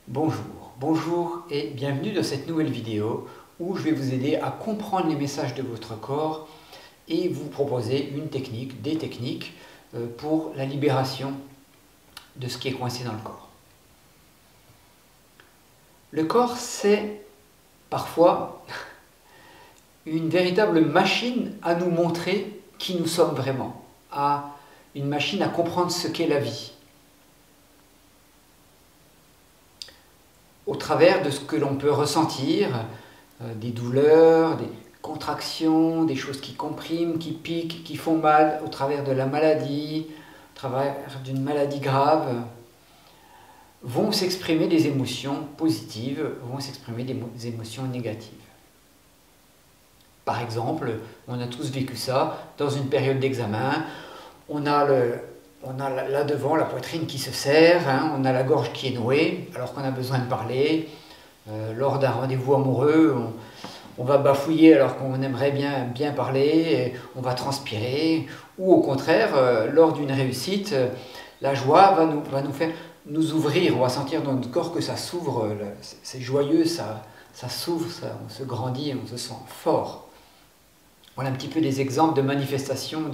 Bonjour et bienvenue dans cette nouvelle vidéo où je vais vous aider à comprendre les messages de votre corps et vous proposer des techniques pour la libération de ce qui est coincé dans le corps. Le corps, c'est parfois une véritable machine à nous montrer qui nous sommes vraiment, une machine à comprendre ce qu'est la vie, au travers de ce que l'on peut ressentir, des douleurs, des contractions, des choses qui compriment, qui piquent, qui font mal, au travers de la maladie, au travers d'une maladie grave, vont s'exprimer des émotions positives, vont s'exprimer des émotions négatives. Par exemple, on a tous vécu ça, dans une période d'examen, on a là devant la poitrine qui se serre, on a la gorge qui est nouée, alors qu'on a besoin de parler. Lors d'un rendez-vous amoureux, on va bafouiller alors qu'on aimerait bien parler, on va transpirer. Ou au contraire, lors d'une réussite, la joie va nous faire nous ouvrir, on va sentir dans notre corps que ça s'ouvre, c'est joyeux, ça s'ouvre, on se grandit, on se sent fort. Voilà un petit peu des exemples de manifestations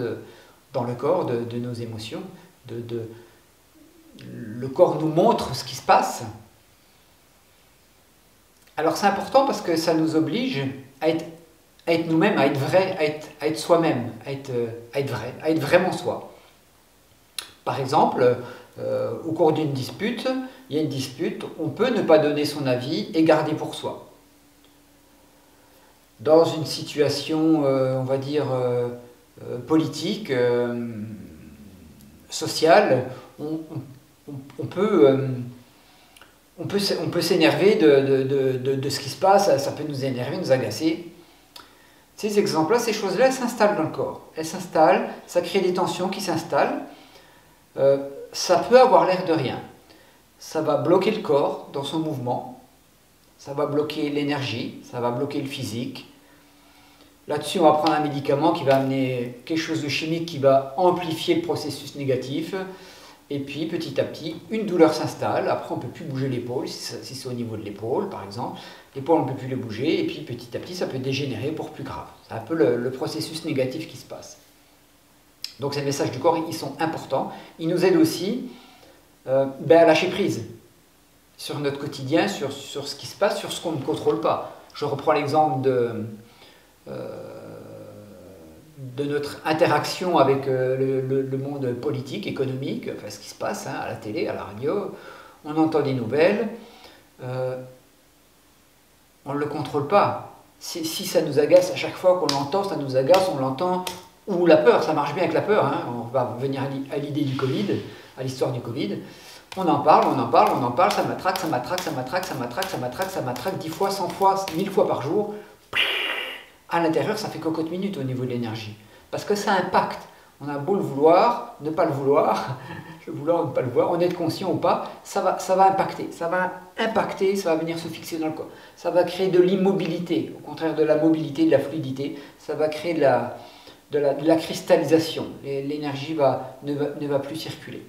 dans le corps de nos émotions. Le corps nous montre ce qui se passe. Alors c'est important parce que ça nous oblige à être nous-mêmes, à être vrai, à être soi-même, à être vrai, à être vraiment soi. Par exemple, au cours d'une dispute, il y a une dispute, on peut ne pas donner son avis et garder pour soi. Dans une situation, on va dire, politique, sociale, on peut s'énerver de ce qui se passe, ça peut nous énerver, nous agacer. Ces exemples-là, ces choses-là, elles s'installent dans le corps. Elles s'installent, ça crée des tensions qui s'installent. Ça peut avoir l'air de rien. Ça va bloquer le corps dans son mouvement, ça va bloquer l'énergie, ça va bloquer le physique. Là-dessus, on va prendre un médicament qui va amener quelque chose de chimique qui va amplifier le processus négatif. Et puis, petit à petit, une douleur s'installe. Après, on ne peut plus bouger l'épaule, si c'est au niveau de l'épaule, par exemple. L'épaule, on ne peut plus le bouger. Et puis, petit à petit, ça peut dégénérer pour plus grave. C'est un peu le processus négatif qui se passe. Donc, ces messages du corps, ils sont importants. Ils nous aident aussi à lâcher prise sur notre quotidien, sur ce qui se passe, sur ce qu'on ne contrôle pas. Je reprends l'exemple de notre interaction avec le monde politique, économique, enfin ce qui se passe à la télé, à la radio, on entend des nouvelles, on ne le contrôle pas. Si ça nous agace à chaque fois qu'on l'entend, ça nous agace, on l'entend, ou la peur, ça marche bien avec la peur, on va venir à l'idée du Covid, à l'histoire du Covid, on en parle, ça matraque 10 fois, 100 fois, 1000 fois par jour. À l'intérieur, ça fait cocotte minute au niveau de l'énergie. Parce que ça impacte. On a beau le vouloir, ne pas le vouloir, le vouloir ou ne pas le vouloir, en être conscient ou pas, ça va impacter. Ça va venir se fixer dans le corps. Ça va créer de l'immobilité, au contraire de la mobilité, de la fluidité. Ça va créer de la cristallisation. L'énergie ne va plus circuler.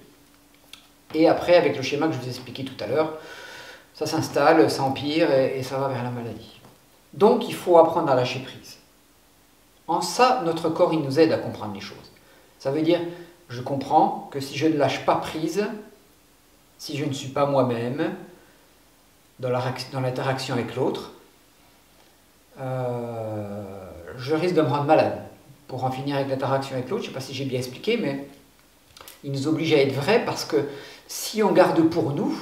Et après, avec le schéma que je vous ai expliqué tout à l'heure, ça s'installe, ça empire et ça va vers la maladie. Donc, il faut apprendre à lâcher prise. En ça, notre corps, il nous aide à comprendre les choses. Ça veut dire, je comprends que si je ne lâche pas prise, si je ne suis pas moi-même, dans l'interaction avec l'autre, je risque de me rendre malade. Pour en finir avec l'interaction avec l'autre, je ne sais pas si j'ai bien expliqué, mais il nous oblige à être vrai parce que si on garde pour nous,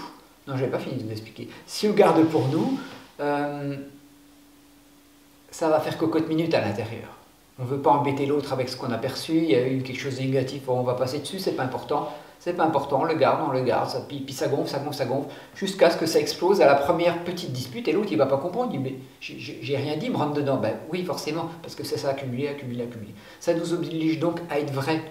non, je n'avais pas fini de vous expliquer, si on garde pour nous, ça va faire cocotte minute à l'intérieur. On ne veut pas embêter l'autre avec ce qu'on a perçu, il y a eu quelque chose de négatif, on va passer dessus, c'est pas important, on le garde, puis ça gonfle, jusqu'à ce que ça explose à la première petite dispute, et l'autre il ne va pas comprendre, il dit mais j'ai rien dit, me rentre dedans. Ben oui, forcément, parce que c'est ça, accumulé. Ça nous oblige donc à être vrai,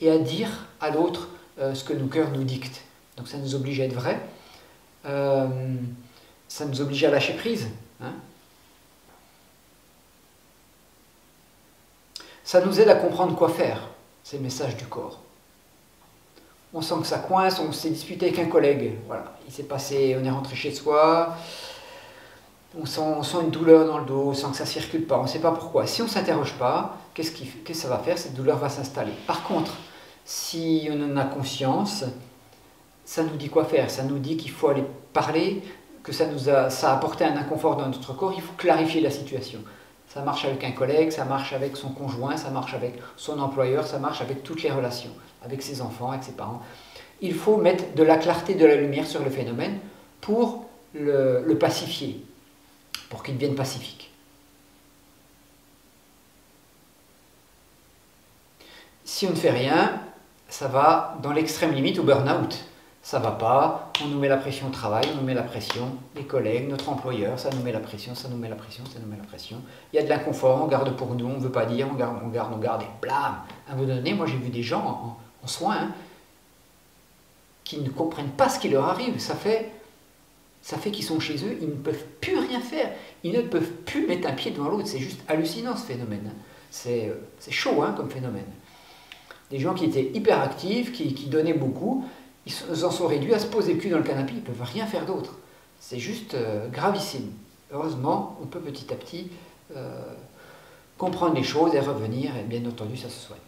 et à dire à l'autre ce que nos cœurs nous dictent. Donc ça nous oblige à être vrai, ça nous oblige à lâcher prise. Ça nous aide à comprendre quoi faire, ces messages du corps. on sent que ça coince, on s'est disputé avec un collègue, voilà, il s'est passé, on est rentré chez soi, on sent une douleur dans le dos, on sent que ça ne circule pas, on ne sait pas pourquoi. Si on ne s'interroge pas, qu'est-ce que ça va faire? Cette douleur va s'installer. Par contre, si on en a conscience, ça nous dit quoi faire? Ça nous dit qu'il faut aller parler, que ça a apporté un inconfort dans notre corps, il faut clarifier la situation. Ça marche avec un collègue, ça marche avec son conjoint, ça marche avec son employeur, ça marche avec toutes les relations, avec ses enfants, avec ses parents. Il faut mettre de la clarté, de la lumière sur le phénomène pour le pacifier, pour qu'il devienne pacifique. Si on ne fait rien, ça va dans l'extrême limite au burn-out. Ça va pas, on nous met la pression au travail, on nous met la pression, les collègues, notre employeur, ça nous met la pression, ça nous met la pression, ça nous met la pression. Il y a de l'inconfort, on garde pour nous, on ne veut pas dire, on garde, et blam. À un moment donné, moi j'ai vu des gens en soins qui ne comprennent pas ce qui leur arrive. Ça fait qu'ils sont chez eux, ils ne peuvent plus rien faire, ils ne peuvent plus mettre un pied devant l'autre. C'est juste hallucinant ce phénomène. C'est chaud comme phénomène. Des gens qui étaient hyper actifs, qui donnaient beaucoup, ils en sont réduits à se poser le cul dans le canapé, ils ne peuvent rien faire d'autre. C'est juste gravissime. Heureusement, on peut petit à petit comprendre les choses et revenir, et bien entendu, ça se soigne.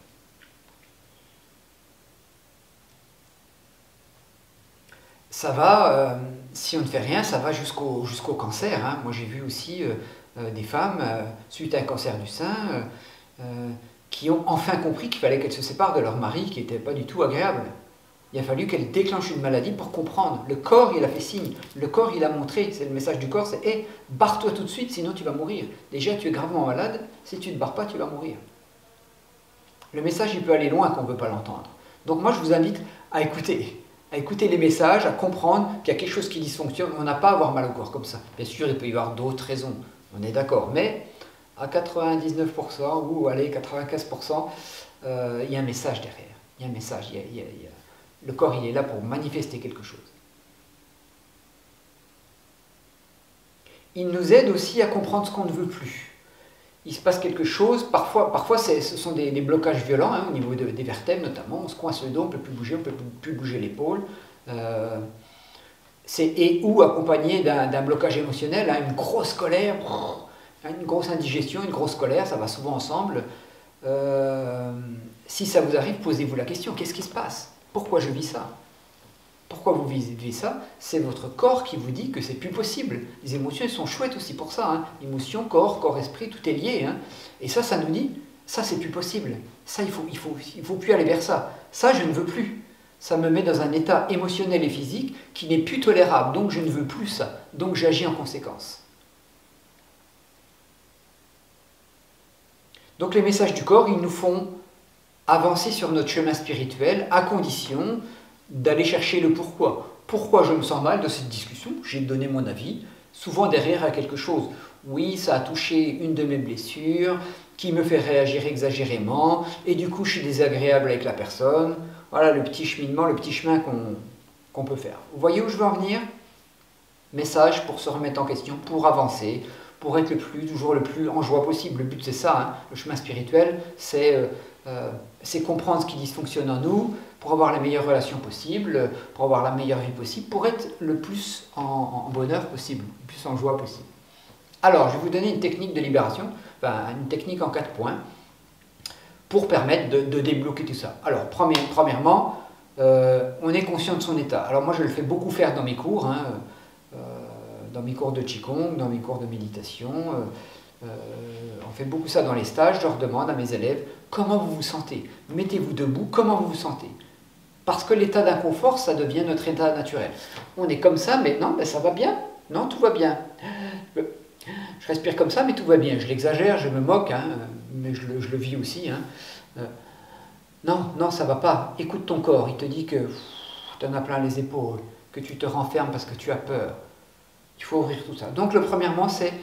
Ça va, si on ne fait rien, ça va jusqu'au cancer. Hein. Moi, j'ai vu aussi des femmes, suite à un cancer du sein, qui ont enfin compris qu'il fallait qu'elles se séparent de leur mari, qui n'était pas du tout agréable. Il a fallu qu'elle déclenche une maladie pour comprendre. Le corps, il a fait signe. Le corps, il a montré. C'est le message du corps, c'est hey, barre-toi tout de suite, sinon tu vas mourir. Déjà, tu es gravement malade. Si tu ne te barres pas, tu vas mourir. Le message, il peut aller loin qu'on ne veut pas l'entendre. Donc moi, je vous invite à écouter les messages, à comprendre qu'il y a quelque chose qui dysfonctionne. On n'a pas à avoir mal au corps comme ça. Bien sûr, il peut y avoir d'autres raisons. On est d'accord. Mais à 99% ou allez, 95%, il y a un message derrière. Il y a un message. Le corps, il est là pour manifester quelque chose. Il nous aide aussi à comprendre ce qu'on ne veut plus. Il se passe quelque chose, parfois ce sont des blocages violents, au niveau des vertèbres notamment, on se coince le dos, on ne peut plus bouger, on ne peut plus bouger l'épaule. Ou accompagné d'un blocage émotionnel, une grosse colère, une grosse indigestion, une grosse colère, ça va souvent ensemble. Si ça vous arrive, posez-vous la question, qu'est-ce qui se passe? Pourquoi je vis ça? Pourquoi vous vivez ça? C'est votre corps qui vous dit que c'est plus possible. Les émotions, elles sont chouettes aussi pour ça. Émotion, corps, esprit, tout est lié. Et ça nous dit, ça c'est plus possible. Ça, il faut plus aller vers ça. Ça, je ne veux plus. Ça me met dans un état émotionnel et physique qui n'est plus tolérable. Donc je ne veux plus ça. Donc j'agis en conséquence. Donc les messages du corps, ils nous font avancer sur notre chemin spirituel à condition d'aller chercher le pourquoi. Pourquoi je me sens mal de cette discussion? J'ai donné mon avis. Souvent derrière, il y a quelque chose. Oui, ça a touché une de mes blessures, qui me fait réagir exagérément, et du coup, je suis désagréable avec la personne. Voilà le petit cheminement, le petit chemin qu'on peut faire. Vous voyez où je veux en venir? Message pour se remettre en question, pour avancer, pour être toujours le plus en joie possible. Le but, c'est ça. Le chemin spirituel, c'est comprendre ce qui dysfonctionne en nous, pour avoir les meilleures relations possibles, pour avoir la meilleure vie possible, pour être le plus en bonheur possible, le plus en joie possible. Alors, je vais vous donner une technique de libération, une technique en 4 points, pour permettre de débloquer tout ça. Alors, premièrement, on est conscient de son état. Alors moi, je le fais beaucoup faire dans mes cours, dans mes cours de Qigong, dans mes cours de méditation. On fait beaucoup ça dans les stages. Je leur demande à mes élèves, comment vous vous sentez? Mettez-vous debout, comment vous vous sentez? Parce que l'état d'inconfort, ça devient notre état naturel. On est comme ça, mais non, ça va bien. Non, tout va bien. Je respire comme ça, mais tout va bien. Je l'exagère, je me moque, mais je le vis aussi. Non, ça va pas. Écoute ton corps, il te dit que tu en as plein les épaules, que tu te renfermes parce que tu as peur. Il faut ouvrir tout ça. Donc, premièrement, c'est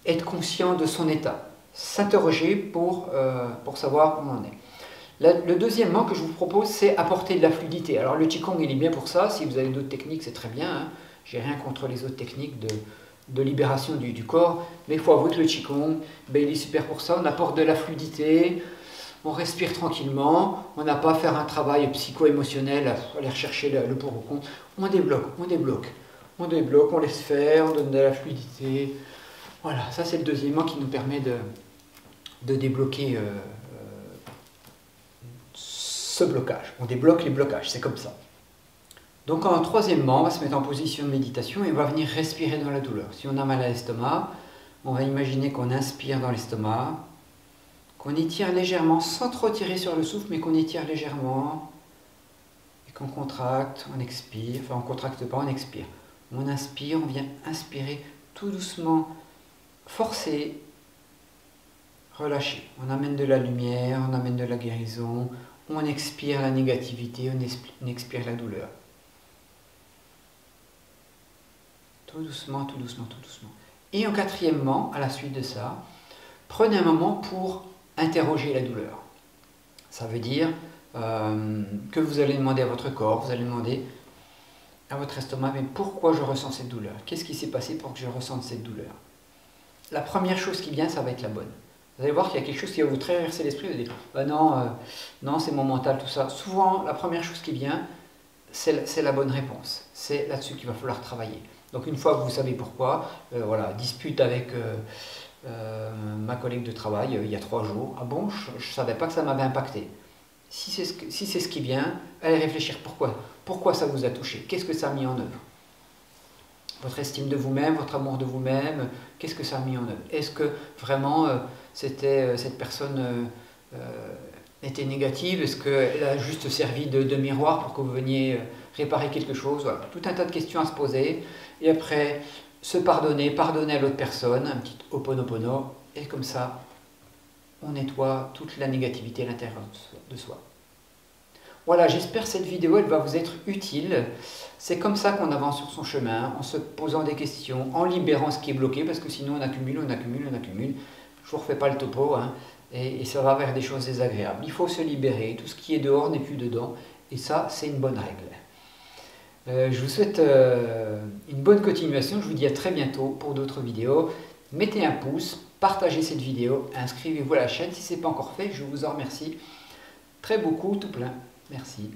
être conscient de son état. S'interroger pour savoir où on en est. Le deuxièmement que je vous propose, c'est apporter de la fluidité. Alors le Qigong, il est bien pour ça. Si vous avez d'autres techniques, c'est très bien. J'ai rien contre les autres techniques de libération du corps. Mais il faut avouer que le Qigong, il est super pour ça. On apporte de la fluidité. on respire tranquillement, on n'a pas à faire un travail psycho-émotionnel, aller rechercher le pour ou contre. On débloque, on débloque. On débloque, on laisse faire, on donne de la fluidité. Voilà, ça c'est le deuxième élément qui nous permet de débloquer ce blocage. On débloque les blocages, c'est comme ça. Donc troisièmement, on va se mettre en position de méditation et on va venir respirer dans la douleur. Si on a mal à l'estomac, on va imaginer qu'on inspire dans l'estomac, qu'on étire légèrement, sans trop tirer sur le souffle, mais qu'on étire légèrement, et qu'on contracte, on expire, enfin on ne contracte pas, on expire. On inspire, on vient inspirer tout doucement, forcer, relâcher. On amène de la lumière, on amène de la guérison, on expire la négativité, on expire la douleur. Tout doucement, tout doucement, tout doucement. Et en quatrièmement, à la suite de ça, prenez un moment pour interroger la douleur. Ça veut dire que vous allez demander à votre corps, vous allez demander à votre estomac, mais pourquoi je ressens cette douleur? Qu'est-ce qui s'est passé pour que je ressente cette douleur? La première chose qui vient, ça va être la bonne. Vous allez voir qu'il y a quelque chose qui va vous traverser l'esprit, vous allez dire, bah non, non c'est mon mental, tout ça. Souvent, la première chose qui vient, c'est la bonne réponse. C'est là-dessus qu'il va falloir travailler. Donc une fois que vous savez pourquoi, voilà, dispute avec ma collègue de travail il y a 3 jours. Ah bon, je ne savais pas que ça m'avait impacté. Si c'est ce qui vient, allez réfléchir pourquoi ça vous a touché, qu'est-ce que ça a mis en œuvre. Votre estime de vous-même, votre amour de vous-même, qu'est-ce que ça a mis en œuvre? Est-ce que vraiment cette personne était négative? Est-ce qu'elle a juste servi de miroir pour que vous veniez réparer quelque chose? Voilà. Tout un tas de questions à se poser. Et après, se pardonner, pardonner à l'autre personne, un petit Ho'oponopono, et comme ça, on nettoie toute la négativité à l'intérieur de soi. Voilà, j'espère que cette vidéo elle va vous être utile. C'est comme ça qu'on avance sur son chemin, en se posant des questions, en libérant ce qui est bloqué, parce que sinon on accumule, on accumule, on accumule. Je ne vous refais pas le topo, hein, et ça va vers des choses désagréables. Il faut se libérer, tout ce qui est dehors n'est plus dedans, et ça, c'est une bonne règle. Je vous souhaite une bonne continuation, je vous dis à très bientôt pour d'autres vidéos. Mettez un pouce, partagez cette vidéo, inscrivez-vous à la chaîne si ce n'est pas encore fait, je vous en remercie très beaucoup, tout plein. Merci.